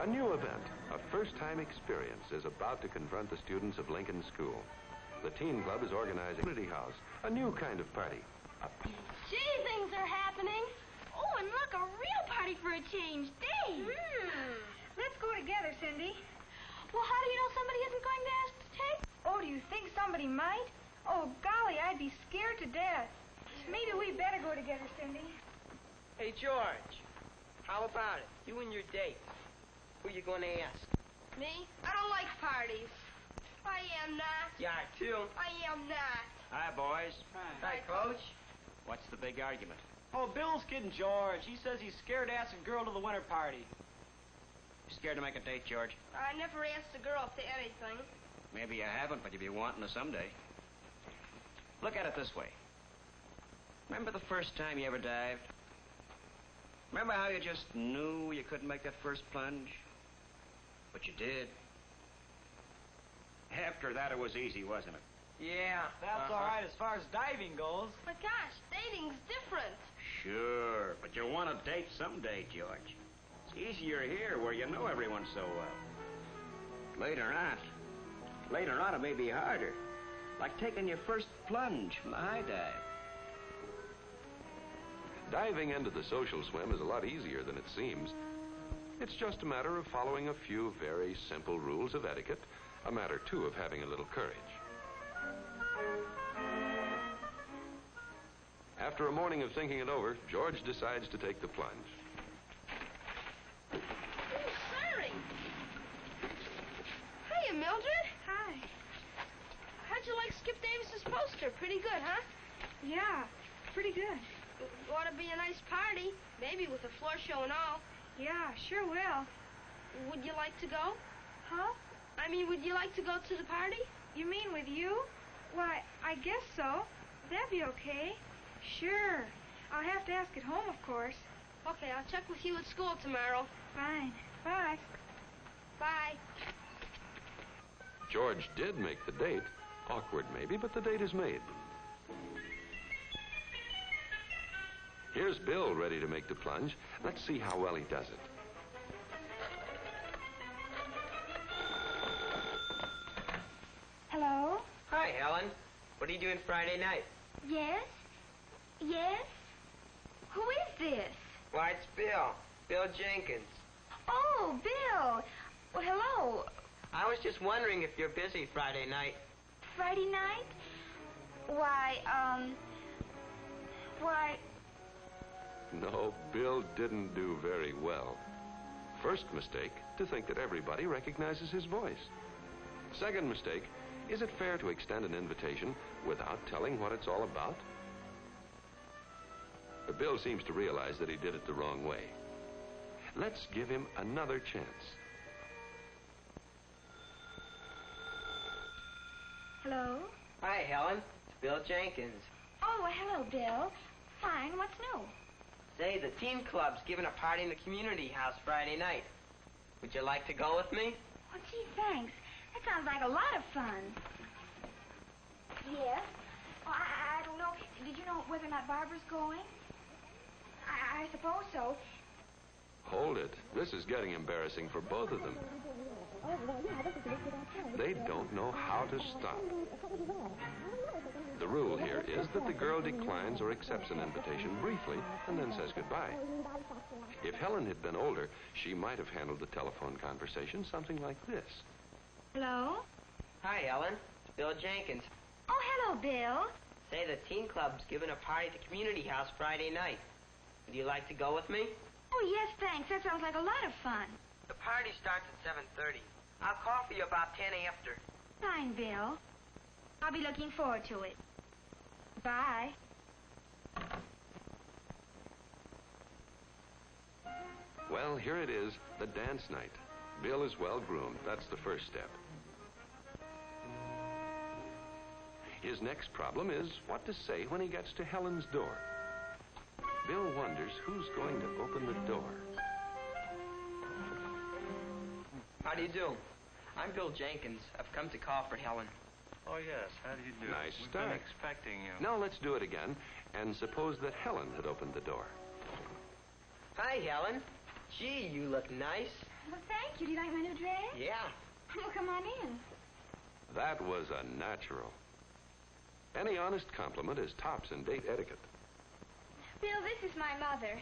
A new event, a first-time experience, is about to confront the students of Lincoln School. The Teen Club is organizing a community house, a new kind of party. Gee, things are happening. Oh, and look, a real party for a change. Dave! Let's go together, Cindy. Well, how do you know somebody isn't going to ask to take? Oh, do you think somebody might? Oh, golly, I'd be scared to death. Maybe we better go together, Cindy. Hey, George, how about it? You and your date. Who you going to ask? Me? I don't like parties. I am not. Yeah, too. I am not. Hi, boys. Hi, Coach. What's the big argument? Oh, Bill's kidding George. He says he's scared to ask a girl to the winter party. You scared to make a date, George? I never asked a girl to anything. Maybe you haven't, but you'll be wanting to someday. Look at it this way. Remember the first time you ever dived? Remember how you just knew you couldn't make that first plunge? But you did. After that, it was easy, wasn't it? Yeah. That's all right as far as diving goes. But gosh, dating's different. Sure, but you'll want to date someday, George. It's easier here where you know everyone so well. Later on, it may be harder. Like taking your first plunge from the high dive. Diving into the social swim is a lot easier than it seems. It's just a matter of following a few very simple rules of etiquette, a matter, too, of having a little courage. After a morning of thinking it over, George decides to take the plunge. Oh, sorry. Hiya, Mildred. Hi. How'd you like Skip Davis's poster? Pretty good, huh? Yeah, pretty good. Ought to be a nice party, maybe with a floor show and all. Yeah, sure will. Would you like to go? Huh? I mean, would you like to go to the party? You mean with you? Why, I guess so. That'd be okay. Sure. I'll have to ask at home, of course. Okay, I'll check with you at school tomorrow. Fine. Bye. Bye. George did make the date. Awkward, maybe, but the date is made. Here's Bill ready to make the plunge. Let's see how well he does it. Hello? Hi, Helen. What are you doing Friday night? Yes? Yes? Who is this? Why, it's Bill. Bill Jenkins. Oh, Bill. Well, hello. I was just wondering if you're busy Friday night. Friday night? Why, No, Bill didn't do very well. First mistake, to think that everybody recognizes his voice. Second mistake, is it fair to extend an invitation without telling what it's all about? But Bill seems to realize that he did it the wrong way. Let's give him another chance. Hello? Hi, Helen. It's Bill Jenkins. Oh, hello, Bill. Fine. What's new? Say, the teen club's giving a party in the community house Friday night. Would you like to go with me? Oh, gee, thanks. That sounds like a lot of fun. Yes? Oh, I don't know. Did you know whether or not Barbara's going? I suppose so. Hold it. This is getting embarrassing for both of them. They don't know how to stop. The rule here is that the girl declines or accepts an invitation briefly and then says goodbye. If Helen had been older, she might have handled the telephone conversation something like this. Hello? Hi, Helen. It's Bill Jenkins. Oh, hello, Bill. Say, the teen club's giving a party at the community house Friday night. Would you like to go with me? Oh, yes, thanks. That sounds like a lot of fun. The party starts at 7:30. I'll call for you about 10 after. Fine, Bill. I'll be looking forward to it. Bye. Well, here it is, the dance night. Bill is well groomed. That's the first step. His next problem is what to say when he gets to Helen's door. Bill wonders who's going to open the door. How do you do? I'm Bill Jenkins. I've come to call for Helen. Oh, yes. How do you do? Nice We've start. been expecting you. Now let's do it again, and suppose that Helen had opened the door. Hi, Helen. Gee, you look nice. Well, thank you. Do you like my new dress? Yeah. Well, come on in. That was a natural. Any honest compliment is tops in date etiquette. Bill, this is my mother.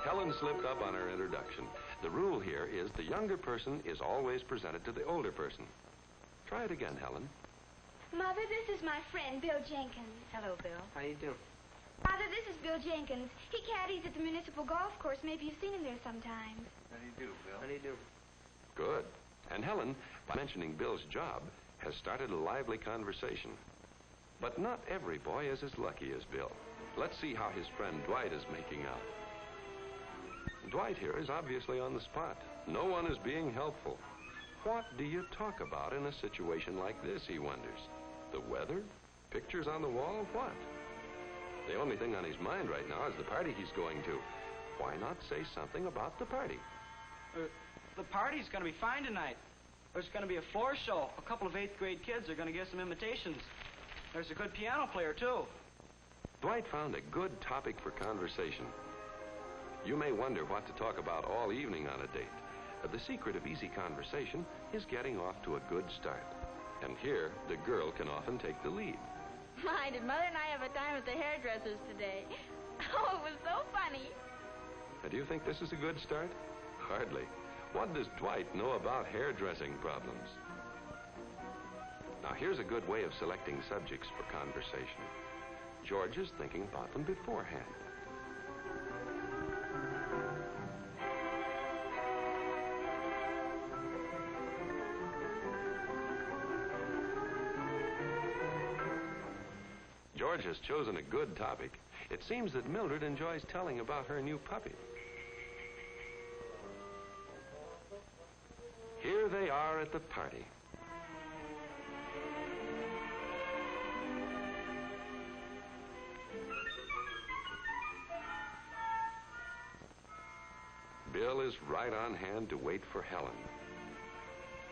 Helen slipped up on her introduction. The rule here is the younger person is always presented to the older person. Try it again, Helen. Mother, this is my friend, Bill Jenkins. Hello, Bill. How do you do? Father, this is Bill Jenkins. He caddies at the municipal golf course. Maybe you've seen him there sometimes. How do you do, Bill? How do you do? Good. And Helen, by mentioning Bill's job, has started a lively conversation. But not every boy is as lucky as Bill. Let's see how his friend Dwight is making out. Dwight here is obviously on the spot. No one is being helpful. What do you talk about in a situation like this, he wonders? The weather? Pictures on the wall? What? The only thing on his mind right now is the party he's going to. Why not say something about the party? The party's going to be fine tonight. There's going to be a floor show. A couple of 8th grade kids are going to give some invitations. There's a good piano player, too. Dwight found a good topic for conversation. You may wonder what to talk about all evening on a date. But the secret of easy conversation is getting off to a good start. And here, the girl can often take the lead. My, did Mother and I have a time at the hairdresser's today? Oh, it was so funny. Do you think this is a good start? Hardly. What does Dwight know about hairdressing problems? Now, here's a good way of selecting subjects for conversation. George is thinking about them beforehand. George has chosen a good topic. It seems that Mildred enjoys telling about her new puppy. Here they are at the party. Bill is right on hand to wait for Helen.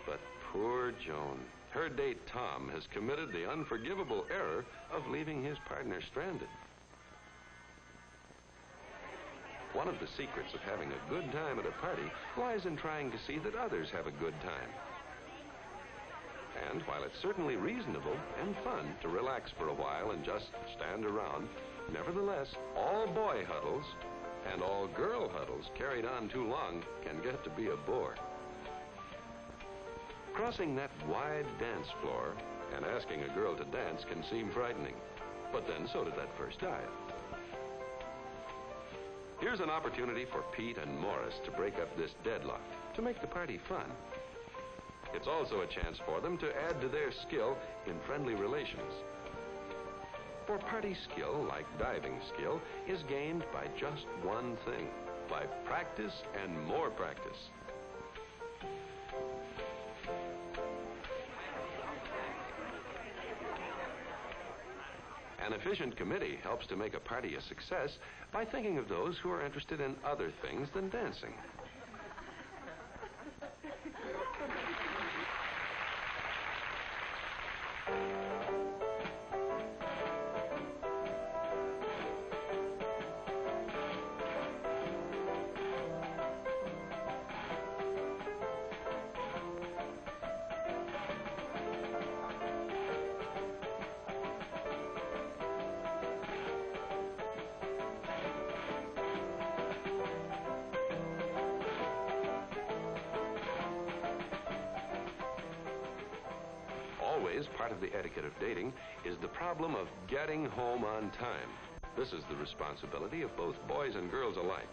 But poor Joan. Her date, Tom, has committed the unforgivable error of leaving his partner stranded. One of the secrets of having a good time at a party lies in trying to see that others have a good time. And while it's certainly reasonable and fun to relax for a while and just stand around, nevertheless, all boy huddles and all girl huddles carried on too long can get to be a bore. Crossing that wide dance floor and asking a girl to dance can seem frightening, but then so did that first dive. Here's an opportunity for Pete and Morris to break up this deadlock, to make the party fun. It's also a chance for them to add to their skill in friendly relations. For party skill, like diving skill, is gained by just one thing, by practice and more practice. An efficient committee helps to make a party a success by thinking of those who are interested in other things than dancing. Always part of the etiquette of dating is the problem of getting home on time. This is the responsibility of both boys and girls alike.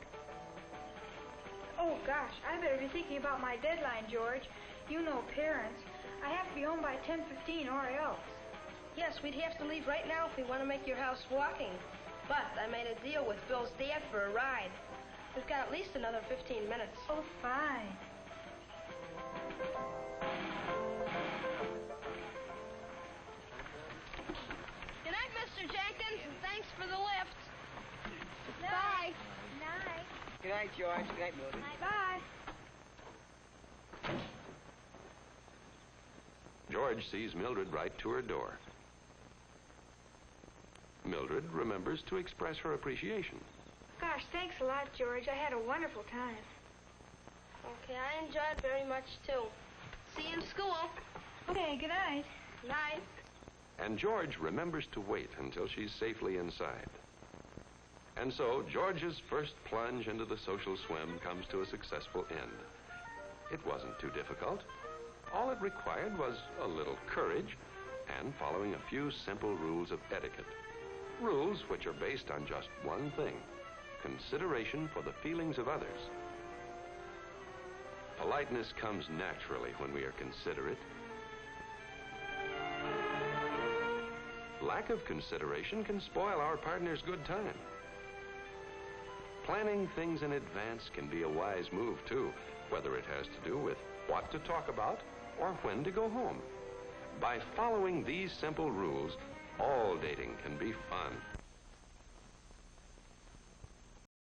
Oh, gosh, I better be thinking about my deadline, George. You know parents. I have to be home by 10:15 or else. Yes, we'd have to leave right now if we want to make your house walking. But I made a deal with Bill's dad for a ride. We've got at least another 15 minutes. Oh, fine. Good night, Mr. Jenkins, and thanks for the lift. Bye. Night. Good night, George. Good night, Mildred. Bye. George sees Mildred right to her door. Mildred remembers to express her appreciation. Gosh, thanks a lot, George. I had a wonderful time. Okay, I enjoyed very much, too. See you in school. Okay, good night. Night. And George remembers to wait until she's safely inside. And so, George's first plunge into the social swim comes to a successful end. It wasn't too difficult. All it required was a little courage and following a few simple rules of etiquette. Rules which are based on just one thing: consideration for the feelings of others. Politeness comes naturally when we are considerate. Lack of consideration can spoil our partner's good time. Planning things in advance can be a wise move, too, whether it has to do with what to talk about or when to go home. By following these simple rules, all dating can be fun.